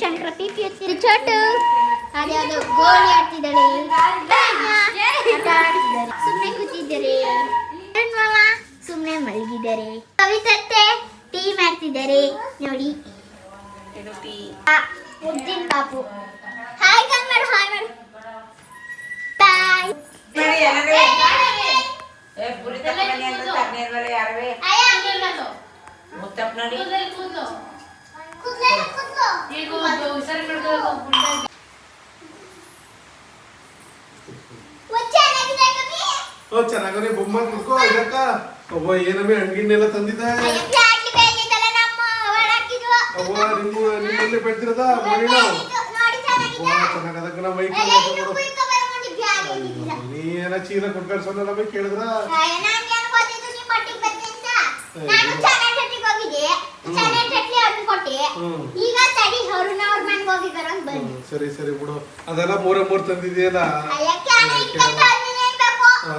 ಶಂಕರ ಪಿಪಿ ಎತ್ತಿದ ಚೋಟು ಅದ್ಯಾವುದೋ ಗೋಲಿ ಆಡ್ತಿದ್ದಾಳೆ, ಸುಮ್ಮನೆ ಕೂತಿದ್ದಾರೆ. ಮಾಮ ಸುಮ್ಮನೆ ಮಲಗಿದ್ದಾರೆ. ಕವಿತತ್ತೆ ಟೀ ಮಾಡ್ತಿದ್ದಾರೆ ನೋಡಿ. ಮುದ್ದಿನ ಪಾಪು ಹಾಯ್ ಮಾಡು, ಹಾಯ್ ಮಾಡು. ಬಾಯ್. ಚೆನ್ನಾಗನೆ ಬೊಮ್ಮ ಕುಡ್ಕೋ. ಇದಕ್ಕ ಒಬ್ಬ ಏನಮ್ಮೆ ಹಣ್ಗಿನ್ನೆಲ್ಲ ತಂದಿದ್ದೆ. ಅವ್ವ ನಿಮ್ಮಲ್ಲಿ ಬೆಳ್ತಿರದ ಮಣ್ಣಿನ ಚೆನ್ನಾಗದಕ್ಕ ನಮ್ಮ ನೀ ಏನ ಚೀಲ ಕೊಟ್ಕಳ್ಸೋಲ್ಲ ಬೈ ಕೇಳಿದ್ರ ಸರಿ ಸರಿ ಬಿಡು. ಅದೆಲ್ಲ ಮೂರ್ ತಂದಿದೆಯಲ್ಲ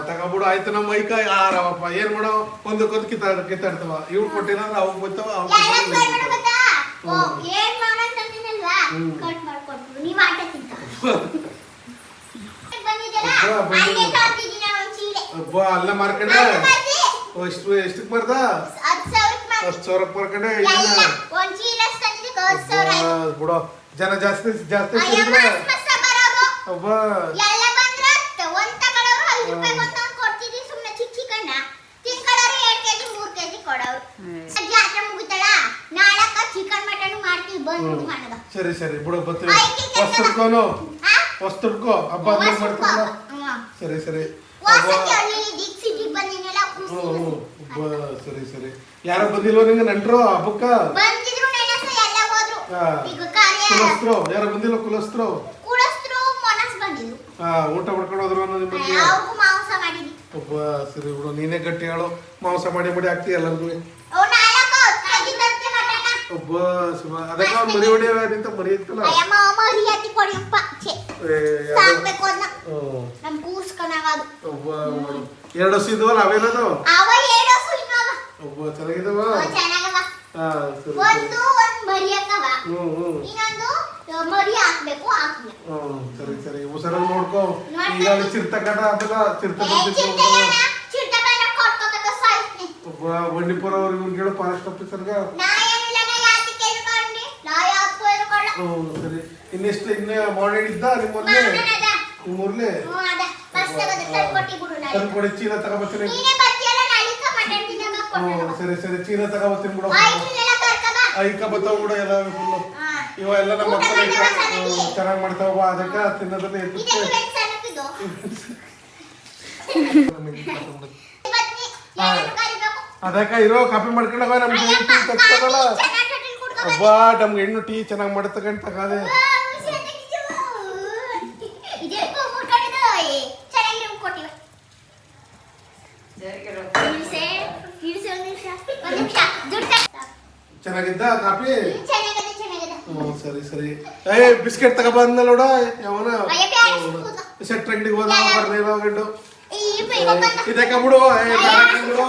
ತಗೋಬಿಡು. ಆಯ್ತು ನಮ್ಮ ಮೈಕ ಆರವಪ್ಪ ಏನ್ ಮಾಡೋ ಒಂದಕ್ಕೊಂದು ಕಿತ್ತಾಡ್ತವ. ಇವ್ರು ಕೊಟ್ಟಿಲ್ಲ ಅಂದ್ರೆ ಅವ್ ಬರ್ತಾವ. ಅಲ್ಲ ಮಾರ್ಕೊಂಡೆ ಎಷ್ಟಕ್ ಮಾರ್ದ? 10,000 ಮಾರ್ಕೊಂಡೆ. ಬಿಡೋ ಜನ ಜಾಸ್ತಿ ಒಬ್ಬ ಸರಿ ಸರಿ ಬಿಡು ಬರ್ತೀವಿ. ವಸ್ತುಡ್ಕೋ ಹಬ್ಬ ಮಾಡ್ತಾರಲ್ಲ. ಸರಿ ಸರಿ ಸರಿ ಸರಿ. ಯಾರೋ ಬಂದಿಲ್ವ ನಿಂಗೆ ನೆಂಟ್ರು ಹಬ್ಬಕ್ಕ? ಕುಲಸ್ತರು ಯಾರು ಬಂದಿಲ್ಲ? ಕುಲಸ್ತರು ಊಟ ಮಾಡ್ಕೊಂಡು ಹೋದ್ರು ನಿಮ್ಮಲ್ಲಿ. ಒಬ್ಬ ಸರಿ ಬಿಡು. ನೀನೇ ಗಟ್ಟಿ ಹೇಳು. ಮಾಂಸ ಮಾಡಿ ಹಾಕ್ತಿ ಎಲ್ಲರಿಗೂ. ಒಬ್ಬ ಅದಕ್ಕೆ ಅವ್ರು ಮರಿ ಹೊಡಿಯ ನಿಂತ ಮರಿ ಇತ್ತಲ್ಲ. ಒಬ್ಬ 2 ಹಸು ಇದ್ವಲ್ಲ ಅವೇನದು? ಒಬ್ಬ ಚೆನ್ನಾಗಿದವ. ಸರಿ ಸರಿ ಹುಷಾರಾಗಿ ನೋಡ್ಕೋ. ಈಗ ಚಿರ್ತಕಟ ಅದೆಲ್ಲ ಚಿರ್ತ ಒಬ್ಬ ಬಂಡೀಪುರ ಅವ್ರಿಗೆ ಕೇಳು ಫಾರೆಸ್ಟ್ ಆಫೀಸರ್ಗ. ಸರಿ ಇನ್ನೆಷ್ಟು ಮಾರ್ನಿಂಗ್ ಇದ್ದ ನಿಮ್ಮೂರ್ಲಿ ತಂದ್ಕೊಡಿ. ಚೀಲ ತಗೋಬರ್ತೀನಿ. ಸರಿ ಸರಿ ಚೀಲ ತಗೋಬರ್ತೀನಿ ಬಿಡು. ಐಕ ಬರ್ತಾವ ಬಿಡು ಎಲ್ಲ ಫುಲ್ಲು. ಇವೆಲ್ಲ ನಮ್ಮ ಮಕ್ಕಳು ಚೆನ್ನಾಗಿ ಮಾಡ್ತಾವ. ಅದಕ್ಕೆ ತಿನ್ನೋದನ್ನ ಎತ್ತಿತ್ತು. ಅದಕ್ಕ ಇರೋ ಕಾಪಿ ಮಾಡ್ಕೊಂಡವ ನಮ್ಗೆ ತಗೋಲ್ಲ. ಒಬ್ಬ ನಮ್ಗೆ ಹೆಣ್ಣು ಟೀ ಚೆನ್ನಾಗಿ ಮಾಡ್ತಕ್ಕಂತ ತಗಾದೆ. ಚೆನ್ನಾಗಿದ್ದ ಕಾಪಿ? ಸರಿ ಸರಿ. ಬಿಸ್ಕೆಟ್ ತಗೊಬಂದ ನೋಡ. ಯಾವನ ಸೆಟ್ ಅಂಗಡಿಗೆ ಹೋದ ಬರ್ಲಿಲ್ಲ ಗಂಡು. ಇದಕ್ಕ ಬಿಡು. ಬಿಡು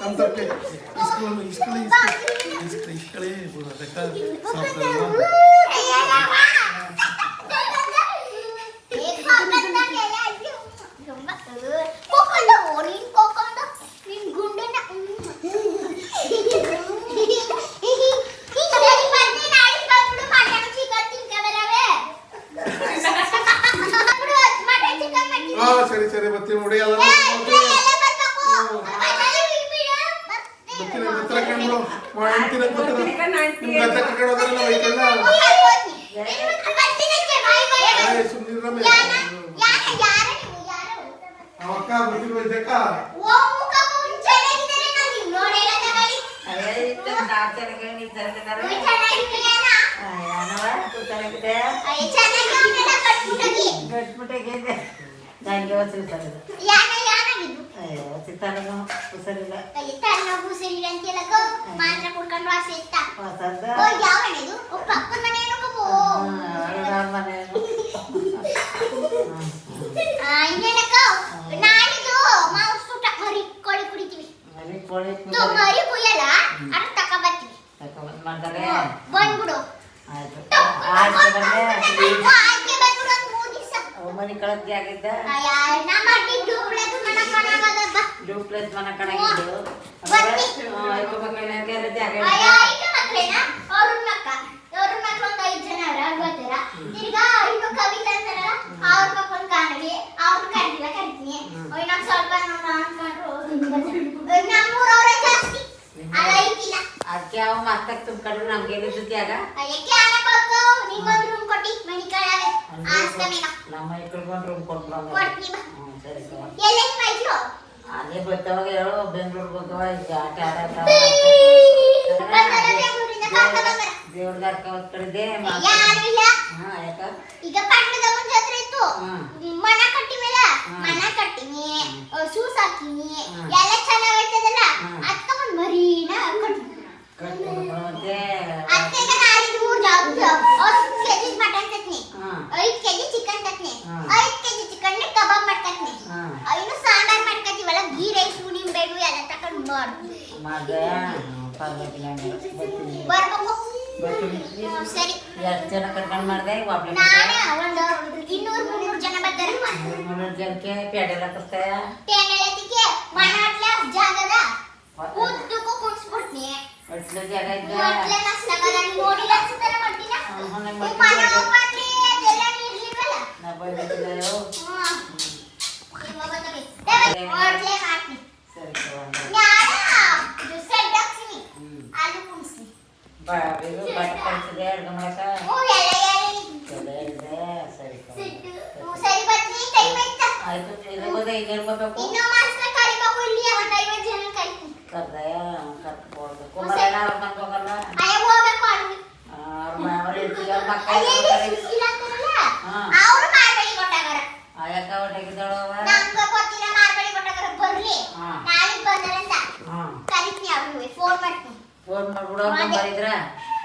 ನಮ್ ತಪ್ಪೆ ಇಸ್ಕಳಿ ಬಿಡು. ಅದಕ್ಕ ಸರಿ ಸರಿ ಬರ್ತೀವಿ ನೋಡಿ. ಎಲ್ಲ ಬಂದ್ಬಿಡು ಆಯ್ತು ಬರ್ಲೆ ಆಯ್ಕೆ ಬಂದ್ಬಿಡು ಒಂದು 3 ದಿವಸ ಮನೆ ಕಳಕ್ ಜಾಗಿದ್ದ ನಮ್ಮ ಅಡ್ಡಿ ಡೂಪ್ಲೆಕ್ಸ್ ಮನೆ ಕಣಗದಪ್ಪ ಡೂಪ್ಲೆಕ್ಸ್ ಮನೆ ಕಣಗಿದ್ದು ಆಯ್ತು ಮಕ್ಕಳಿಗೆ ಜಾಗ ಈಗ ಮಕ್ಕಳೇನ ಅವ್ರ ಮಕ್ಕಳು ಒಂದು 5 ಜನ ಅವ್ರ ಗೊತ್ತಿರ ತಿರ್ಗಾ ಇನ್ನು ಕವಿತಾ ಅಂತಾರಲ್ಲ ಅವ್ರ ಮಕ್ಕಳು ಕಾಣಲಿ ಅವ್ರು ಕರಿತೀನಿ ಇನ್ನೊಂದು ಸ್ವಲ್ಪ ಅನ್ಕೊಂಡ್ರು ನಮ್ಮೂರವ್ರೆ ಜಾಸ್ತಿ ಅಲ್ಲ ಇಕ್ಕಿಲ್ಲ ಅದಕ್ಕೆ ಅವ ಮಸ್ತಕ್ ತುಂಬ್ಕೊಂಡ್ರು ನಮ್ಗೆ ಏನಿದ್ದು ಜಾಗ ಅದಕ್ಕೆ ಆಡಬೇಕು ನಿಂಗೊಂದು ರೂಮ್ ಕೊಟ್ಟಿ ಮನಿ ಕಳಾವೆ ಆಸ್ಕಮೇನ ನಮ್ಮ ಮೈಕ್ಳಿಗೊಂದು ರೂಮ್ ಕೊಟ್ಬಿಡೋಣ ಕೊಡ್ತೀನಿ ಬಾ ಸರಿ ಎಲ್ಲೇ ಮೈಕ್ಳು ಅದೇ ಬರ್ತಾವಾಗ ಹೇಳು ಬೆಂಗಳೂರಿಗೆ ಹೋಗವ ಈಗ ಆಟ ಆಡತ್ತಾವ ದೇವ್ರ ಕಳಿದೆ ಯಾರು ಇಲ್ಲ ಯಾಕ ಈಗ ಪಟ್ಟಣದ ಮುಂದೆ ಹತ್ರ ಇತ್ತು ಮನ ಕಟ್ಟಿಮೇಲ ಮನ ಕಟ್ಟಿನಿ ಶೂಸ್ ಹಾಕಿನಿ ಎಲ್ಲ ಚೆನ್ನಾಗೈತದಲ್ಲ ಅದಕ್ಕ ಒಂದು ಮರಿನ ಮತ್ತೆ ಅದಕ್ಕೆ ನಾಳೆ ಊರ್ ಜಾಬ್ದು 10 ಕೆಜಿ ಮಟನ್ ತತ್ನಿ 5 ಕೆಜಿ ಚಿಕನ್ ತತ್ನಿ 5 ಕೆಜಿ ಚಿಕನ್ ಕಬಾಬ್ ಮಾಡ್ತತ್ನಿ ಇನ್ನು ಸಾಂಬಾರ್ ಮಾಡ್ಕತ್ತೀವಲ್ಲ ಗೀ ರೈಸ್ ನಿಂಬೆಹಣ್ಣು ಎಲ್ಲ ತಕೊಂಡು ಮಾಡ್ದೆ ಪರವಾಗಿಲ್ಲ ಬರ್ಬೇಕು ಸರಿ ಎಷ್ಟು ಜನ ಕರ್ಕೊಂಡು ಮಾಡ್ದೆ ಒಬ್ಳೆ ನಾನೇ ಒಂದು 200-300 ಜನ ಬರ್ತಾರೆ 300 ಜನಕ್ಕೆ ಪೇಡೆಲ್ಲ ಕರ್ತಾಯ ಟೇನೆಳತಿಗೆ ಮನಾಟ್ಲ ಜಾಗದ ಉದ್ದಕ್ಕೂ ಕುಣಿಸ್ಬಿಡ್ತೀನಿ ಒಟ್ಲೆ ಜಾಗ ಇದ್ದ ಮೊಟ್ಲೆ ಮಸ್ಲಾಗದ ನೋಡಿಲ್ಲ ಅನ್ಸುತ್ತಲ್ಲ ಮಾಡ್ತೀನ ಮನೆ ಮನೆ ಬಂದಿ ಅದೆಲ್ಲ ಇರ್ಲಿಲ್ವಲ್ಲ ನಾ ಬಂದಿದ್ದೆಯೋ ಇವಾಗ ತಗಿ ಮೊಟ್ಲೆ ಮಾಡ್ತೀನಿ ಸರಿ ತಗೊಂಡು ನಾನು ಇದು ಸೆಟ್ ಹಾಕ್ತೀನಿ ಆಲೂ ಕುಣಿಸ್ತೀನಿ ಇದು ಬಟ್ಟೆ ಕಳಿಸಿದೆ ಅಡುಗೆ ಮಾಡಕ ಎಲ್ಲ ಇದೆ ಸರಿ ತಗೊಂಡು ಸರಿ ಬರ್ತೀನಿ ಟೈಮ್ ಆಯ್ತಾ ಆಯ್ತು ಇರ್ಬೋದೇ ಈಗ ಇರ್ಬೇಕು ಇನ್ನೂ ಮಾಸ್ಕ ಕರಿಬೇಕು ಇಲ್ಲಿ ಒಂದು 50 ಜನ ಕರಿತೀನಿ ಕರ್ದಯ ಕರ್ಕೊಳ್ಬೇಕು ಕುಮಾರಣ್ಣ ಅವ್ರ ಮನೆಗೆ ಹೋಗಲ್ಲ ಅಯ್ಯ ಹೋಗ್ಬೇಕು ಅಲ್ಲಿ ಅವ್ರ ಹೇಳ್ತೀವಿ ಅವ್ರ ಮಕ್ಕಳು ಇಲ್ಲ ಅಂತಾರಲ್ಲ ಅವರು ಮಾರ್ಬೇಡಿ ಕೊಟ್ಟಾಗಾರ ಯಾಕ ಹೊಟ್ಟೆಗಿದ್ದಾಳು ಅವ ನಮ್ಗೆ ಗೊತ್ತಿಲ್ಲ ಮಾರ್ಬೇಡಿ ಕೊಟ್ಟಾಗಾರ ಬರ್ಲಿ ನಾಳೆ ಬಂದಾರಂತ ಕರಿತೀನಿ ಅವ್ರಿಗೆ ಫೋನ್ ಮಾಡ್ತೀನಿ ಫೋನ್ ಮಾಡ್ಬಿಡು ಅವ್ರ ನಂಬರ್ ಇದ್ರ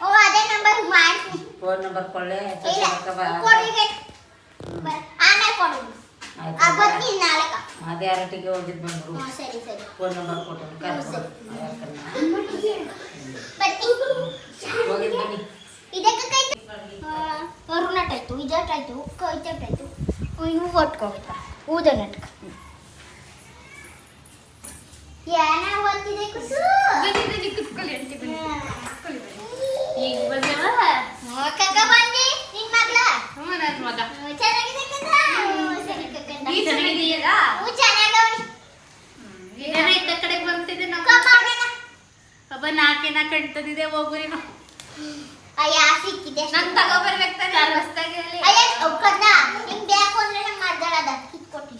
ಓ ಅದೇ ನಂಬರ್ ಮಾಡ್ತೀನಿ ಫೋನ್ ನಂಬರ್ ಕೊಳ್ಳೆ ಕೊಡ್ರಿ ಆಮೇಲೆ ಕೊಡು ಬರ್ತೀನಿ ನಾಳೆಕ ಅದೇ ಅರಟಿಗೆ ಹೋಗಿದ್ ಬಂದ್ರು ಸರಿ ಸರಿ ಫೋನ್ ನಂಬರ್ ಕೊಟ್ಟು ಹೋಗಿದ್ ಬನ್ನಿ ಇದಕ್ಕೆ ಕೈ ಅರುಣಟಾಯ್ತು ಇಜಟಾಯ್ತು ಕೈತಟಾಯ್ತು ಇವು ಒಟ್ಕೋಗಿತ್ತ ಊದ ನಟ್ಕ ಏನ ಓದ್ತಿದೆ ಕುಸು ಈಗ ಬಂದೇವ ಕಕ್ಕ ಬಂದಿ ನಿನ್ ಮಗ್ಳ ನನ್ನ ಮಗ ಚೆನ್ನಾಗಿದೆ ಕಕ್ಕ ಸರಿ ಕಕ್ಕ ನೀ ಚೆನ್ನಾಗಿದೀಯಲ್ಲ ಚೆನ್ನಾಗವನಿ ಇದೇನ ಇದ್ದ ಕಡೆಗೆ ಬರ್ತಿದ್ದೆ ನಾವು ಕಮ್ಮವನ ಒಬ್ಬ ನಾಲ್ಕೇನ ಕಣ್ತದಿದೆ ಹೋಗುರಿ ನಾವು ಅಯ್ಯ ಸಿಕ್ಕಿದೆ ನಂಗೆ ತಗೋಬರ್ಬೇಕು ತಾನೆ ರಸ್ತಾಗೆ ಹೇಳಿ ಅಯ್ಯ ಒಕ್ಕದ ನಿಂಗೆ ಬೇಕು ಅಂದ್ರೆ ನಂಗೆ ಮಾಡ್ದಾಳದ ಕಿತ್ಕೊಟ್ಟಿ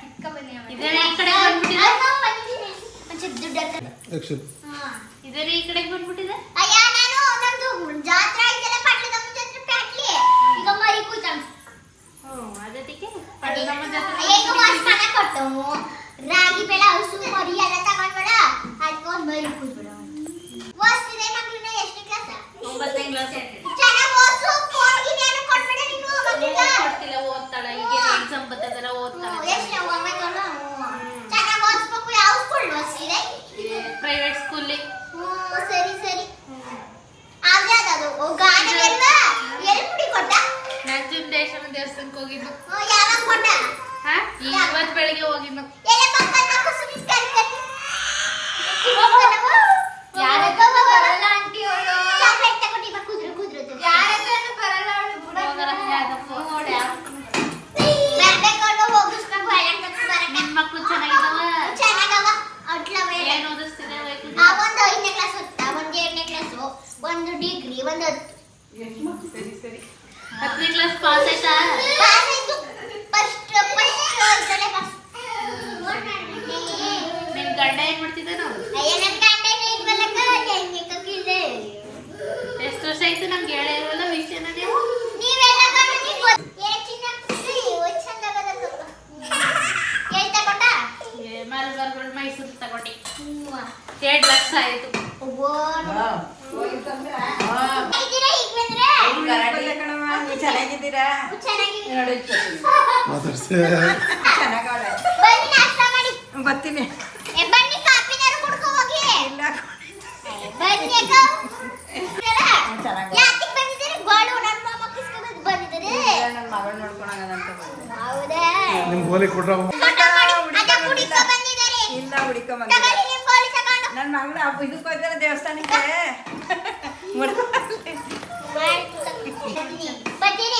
ಕಿತ್ಕ ಬನ್ನಿ ಇದೇನ ಈ ಕಡೆ ಬಂದ್ಬಿಟ್ಟಿದೆ ಒಂಚೂರು ದುಡ್ಡು ಆಕ್ಷನ್ ಇದೇನ ಈ ಕಡೆಗೆ ಬಂದ್ಬಿಟ್ಟಿದೆ ಅಯ್ಯ ನಾನು ನಮ್ದು ಜಾತ್ರೆ ಆಯ್ತಲ್ಲ ಪಟ್ಲದ ಜಾತ್ರೆ ಪ್ಯಾಟ್ಲಿ ಈಗ ಮರಿ ಕೂತಾನ ಅದಕ್ಕೆ ಪಟ್ಟಣಮ್ಮ ಜಾತ್ರೆ ಈಗ ವಾಸ್ತಾನ ಕೊಟ್ಟವು ರಾಗಿ ಬೆಳೆ ಹಸು ಮರಿ ಎಲ್ಲ ತಗೊಂಡ್ಬೇಡ ಅದಕ್ಕೆ ಒಂದು ಮರಿ ಕೂತ್ಬಿಡ ವಾಸ್ತಿದೆ ಮಕ್ಕಳನ್ನ ಎಷ್ಟನೇ ಕ್ಲಾಸ್ 9ನೇ ಕ್ಲಾಸ್ ಚೆನ್ನಾಗಿ ಓದಿಸು ಹೋಗಿ ನಾನು ಕೊಡ್ಬೇಡ ನೀನು ಮಕ್ಕಳಿಗೆ ಕೊಡ್ತಿಲ್ಲ ಓದ್ತಾಳ ಈಗ ಎಕ್ಸಾಮ್ ಬರ್ತದಲ್ಲ ಓದ್ತಾಳ ಎಷ್ಟನೇ ಹೋಗ್ಬೇಕಲ್ಲ ಚೆನ್ನಾಗಿ ಓದಿಸ್ಬೇಕು ಯಾವ ಸ್ಕೂಲ್ ಓದಿಸಿದೆ ಪ್ರೈವೇಟ್ ಸ್ಕೂಲ್ ಸರಿ ಸರಿ ಅದು ಗಾಡಿ ಎಲ್ಲಿ ಪುಡಿ ಕೊಟ್ಟ ನಂಜುಂಡೇಶ್ವರ ದೇವಸ್ಥಾನಕ್ಕೆ ಹೋಗಿದ್ದು ಯಾವಾಗ ಕೊಟ್ಟ ಹಾ ಇವತ್ತು ಬೆಳಿಗ್ಗೆ ಹೋಗಿದ್ದು ಎಲ್ಲ ಪಕ್ಕದ ಕುಸುಮಿಸ್ ಕರಿಕತ್ತಿ ಯಾರಕ್ಕ ಬರಲ್ಲ ಆಂಟಿ ಅವಳು ಚಾಕ್ಲೇಟ್ ತಗೊಂಡಿ ಬಾ ಕುದ್ರು ಯಾರಕ್ಕೂ ಬರಲ್ಲ ಅವಳು ಬಿಡೋಗರ ಯಾದಪ್ಪ ನೋಡಿ ಬರ್ಬೇಕು ಹೋಗಿಸ್ಬೇಕು ಎಲ್ಲ ಬರಕ್ಕೆ ನಿನ್ ಮಕ್ಳು ಚೆನ್ನಾಗಿದಾವ ಚೆನ್ನಾಗವ ಅಟ್ಲ ಮೇಲೆ ಏನ್ ಓದಿಸ್ತಿದೆ ಒಂದು 5ನೇ ಕ್ಲಾಸ್ ಓದ್ತಾ ಒಂದು 7ನೇ ಕ್ಲಾಸ್ ಒಂದು ಡಿಗ್ರಿ ಒಂದು ಸರಿ ಸರಿ 10ನೇ ಕ್ಲಾಸ್ ಪಾಸ್ ಆಯ್ತಾ ಪಾಸ್ ಆಯ್ತು ಫಸ್ಟ್ ಜೊತೆ ಪಾಸ್ ನಿನ್ ಗಂಡ ಏನ್ ಮಾಡ್ತಿದ್ದಾನ ಅಯ್ಯ ನನ್ನ ಗಂಡ ನೀನ್ ಬಲಕ ಹೆಂಗೆ ಕಕ್ಕಿಲ್ದೆ ಎಷ್ಟು ವರ್ಷ ಆಯ್ತು ನಮ್ಗೆ ಹೇಳಿರಲ್ಲ ವಿಷಯನ ನೀವು ನೀವೆಲ್ಲ ಗಂಡ ನೀನ್ ಗೊತ್ತ ಏ ಚಿನ್ನ ಚಂದಾಗದಪ್ಪ ಹೇಳ್ತಾ ಕೊಟ್ಟ ಮಲ್ಬರ್ಗಳು ಮೈಸೂರು ತಗೊಂಡಿ 2 ಲಕ್ಷ ಆಯ್ತು ಇದೀರಾ ಈಗ ಬಂದ್ರೆ ಚೆನ್ನಾಗಿದ್ದೀರಾ ಚೆನ್ನಾಗಿ ಮಾತಾಡ್ಸಿ ಬನ್ನಿ ನಾಷ್ಟ ಮಾಡಿ ಬರ್ತೀನಿ ಬನ್ನಿ ಕಾಪಿನಾರು ಕುಡ್ಕೊ ಹೋಗಿ ಬನ್ನಿ ಅಕ್ಕ ಯಾಕೆ ಬಂದಿದ್ದೀರಿ ಗೋಳು ನನ್ನ ಮೊಮ್ಮಕ್ಕಳು ಗೋಲಿ ಕೊಡ್ರ ಇಲ್ಲ ಹುಡಿಕೊಂಬಂದ ನನ್ನ ಮಗಳು ಇದಕ್ಕೆ ಹೋದ್ರೆ ದೇವಸ್ಥಾನಕ್ಕೆ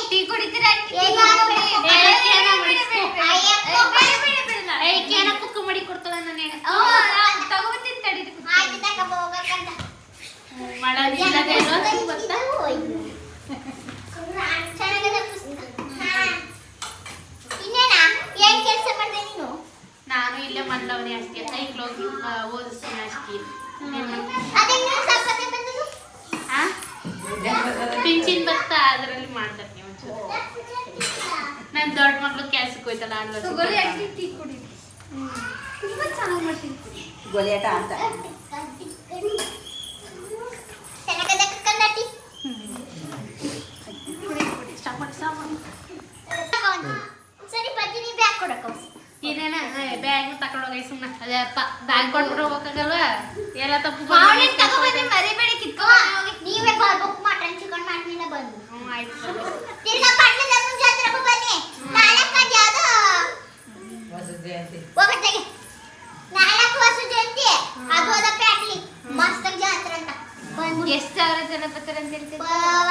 ಟೀ ಕುಡಿತೀರಾ ಕುಕ್ಕ ಮಾಡಿ ಕೊಡ್ತಾಳ ನಾನು ತಗೋಬತ್ತೀನಿ ತಡಿ ಗೊತ್ತಾ ನಾನು ಇಲ್ಲೇ ಮಾಡ್ಲವನೇ ಅಷ್ಟೇ ಕೈಗೆ ಹೋಗಿ ಓದಿಸ್ತೀನಿ ಅಷ್ಟೇ ಪಿಂಚಿನ್ ಭತ್ತ ಅದರಲ್ಲಿ ಮಾಡ್ತಾರೆ ಒಂಚೂರು ನನ್ನ ದೊಡ್ಡ ಮಗಳು ಕೆಲ್ಸಕ್ಕೆ ಹೋಯ್ತಲ್ಲ ಅಲ್ಲಿ ಟೀ ಕುಡಿ ತುಂಬಾ ಚೆನ್ನಾಗಿ ಮಾಡ್ತೀನಿ ಗೋಲಿಯಾಟ ಅಂತ ಸರಿ ಬಜ್ಜಿನಿ ಬ್ಯಾಗ್ ಕೊಡಕ ಇದೇನ ಬ್ಯಾಗ್ ತಕೊಂಡೋಗಿ ಸುಮ್ಮನೆ ಅದೇ ಬ್ಯಾಗ್ ಕೊಟ್ಬಿಟ್ಟು ಹೋಗಕ್ಕಾಗಲ್ವ ಎಲ್ಲ ತಪ್ಪು ಮರಿಬೇಡಿ ನೀವೇ ಬುಕ್ ಮಟನ್ ಚಿಕನ್ ಮಾಡ್ತೀನಿ ಬಂದು ಆಯ್ತು ತಿರ್ಗಾ ಪಟ್ಟಣದ ಜಾತ್ರೆಗೂ ಬನ್ನಿ ನಾಲ್ಕು ಯಾವ್ದು ಹೊಸ ಜಯಂತಿ ಹೋಗತ್ತೆಗೆ 4 ವರ್ಷ ಜಯಂತಿ ಅದು ಅದ ಪ್ಯಾಟ್ಲಿ ಮಸ್ತ್ ಜಾತ್ರೆ ಅಂತ ಬಂದು ಎಷ್ಟು ಸಾವಿರ ಜನ ಬರ್ತಾರೆ ಅಂತ ಹೇಳ್ತೀವಿ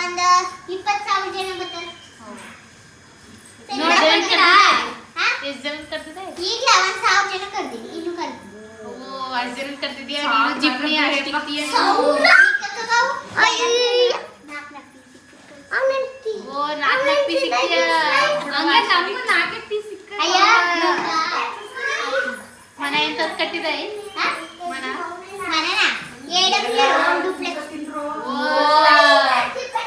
ಒಂದು 20,000 ಜನ ಬರ್ತಾರೆ ಎಷ್ಟು ಜನ ಕರ್ತದೆ ಈಗಲೇ 1,000 ಜನ ಕರ್ದೀನಿ ಇನ್ನು ಕರ್ದೀನಿ ಓ ಅಷ್ಟು ಜನ ಕರ್ತಿದ್ಯಾ ನೀನು ಜಿಪ್ನಿ ಅಷ್ಟಿಕ್ತೀಯ ಓ 4 ಪೀಸ್ ಸಿಕ್ಕಿಯ ನಮಗೂ 4 ಪೀಸ್ ಸಿಕ್ಕ ಮನೆ ಎಂತ ಕಟ್ಟಿದೆ ಮನ ಓ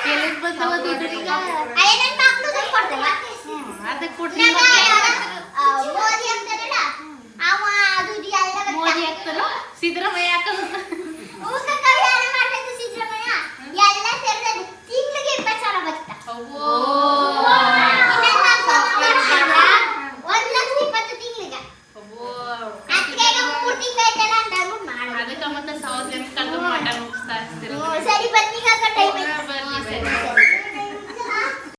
ಎಲ್ಲಿಗೆ ಬಂದವ ದುಡ್ಡು ಈಗ ಅದಕ್ಕೆ ಕೊಡ್ತೀನಿ ಮೋದಿ ಹಾಕ್ತಾರೋ ಸಿದ್ದರಾಮಯ್ಯ ಹಾಕೋದು ಅದಕ್ಕೆ ಮತ್ತೆ 1,000 ಜನ ಕಳೆದು ಮಟನ್ ಮುಗಿಸ್ತಾ ಇರ್ತೀರ ಸರಿ ಬನ್ನಿ ಬರ್ಲಿ ಸರಿ